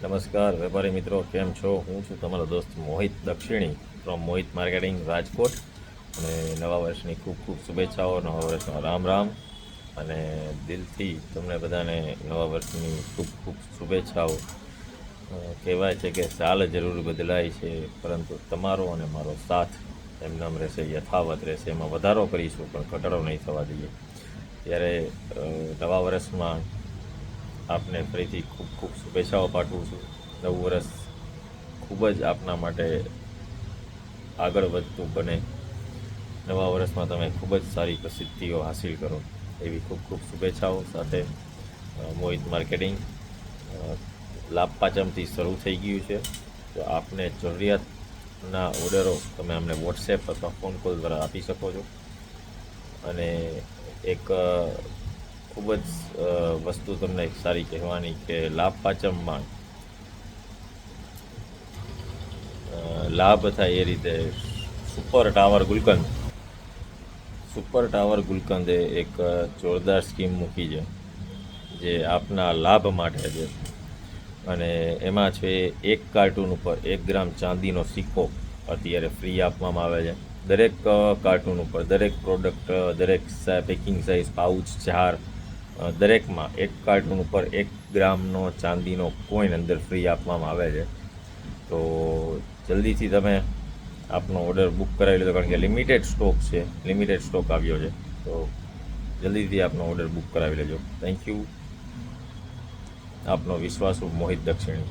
નમસ્કાર વેપારી મિત્રો, કેમ છો? હું છું તમારો દોસ્ત મોહિત દક્ષિણી ફ્રોમ મોહિત માર્કેટિંગ રાજકોટ. અને નવા વર્ષની ખૂબ ખૂબ શુભેચ્છાઓ, નવા વર્ષમાં રામ રામ. અને દિલથી તમને બધાને નવા વર્ષની ખૂબ ખૂબ શુભેચ્છાઓ. કહેવાય છે કે ચાલ જરૂર બદલાય છે, પરંતુ તમારો અને મારો સાથ એમનામ રહેશે, યથાવત રહેશે. એમાં વધારો કરીશું પણ ઘટાડો નહીં થવા દઈએ. ત્યારે નવા વર્ષમાં આપને ફરીથી ખૂબ ખૂબ શુભેચ્છાઓ પાઠવું છું. નવું વર્ષ ખૂબ જ આપના માટે આગળ વધતું બને. નવા વર્ષમાં તમે ખૂબ જ સારી પ્રસિદ્ધિઓ હાંસિલ કરો, એવી ખૂબ ખૂબ શુભેચ્છાઓ સાથે મોહિત માર્કેટિંગ લાભ પાંચમથી શરૂ થઈ ગયું છે. તો આપને જરૂરિયાતના ઓર્ડરો તમે અમને વોટ્સએપ અથવા ફોન કોલ દ્વારા આપી શકો છો. અને એક ખૂબ જ વસ્તુ તમને એક સારી કહેવાની કે લાભ પાંચમમાં લાભ થાય એ રીતે સુપર ટાવર ગુલકંદે એક જોરદાર સ્કીમ મૂકી છે, જે આપના લાભ માટે છે. અને એમાં છે 1 કાર્ટૂન ઉપર 1 ગ્રામ ચાંદીનો સિક્કો અત્યારે ફ્રી આપવામાં આવે છે. દરેક કાર્ટૂન ઉપર, દરેક પ્રોડક્ટ, દરેક પેકિંગ સાઇઝ, પાઉચ, જાર, દરેકમાં 1 કાર્ટૂન ઉપર 1 ગ્રામનો ચાંદીનો કોઈન અંદર ફ્રી આપવામાં આવે છે. તો જલ્દીથી તમે આપનો ઓર્ડર બુક કરાવી લેજો, કારણ કે લિમિટેડ સ્ટોક આવ્યો છે. તો જલ્દીથી આપનો ઓર્ડર બુક કરાવી લેજો. Thank you. આપનો વિશ્વાસુ મોહિત દક્ષિણી.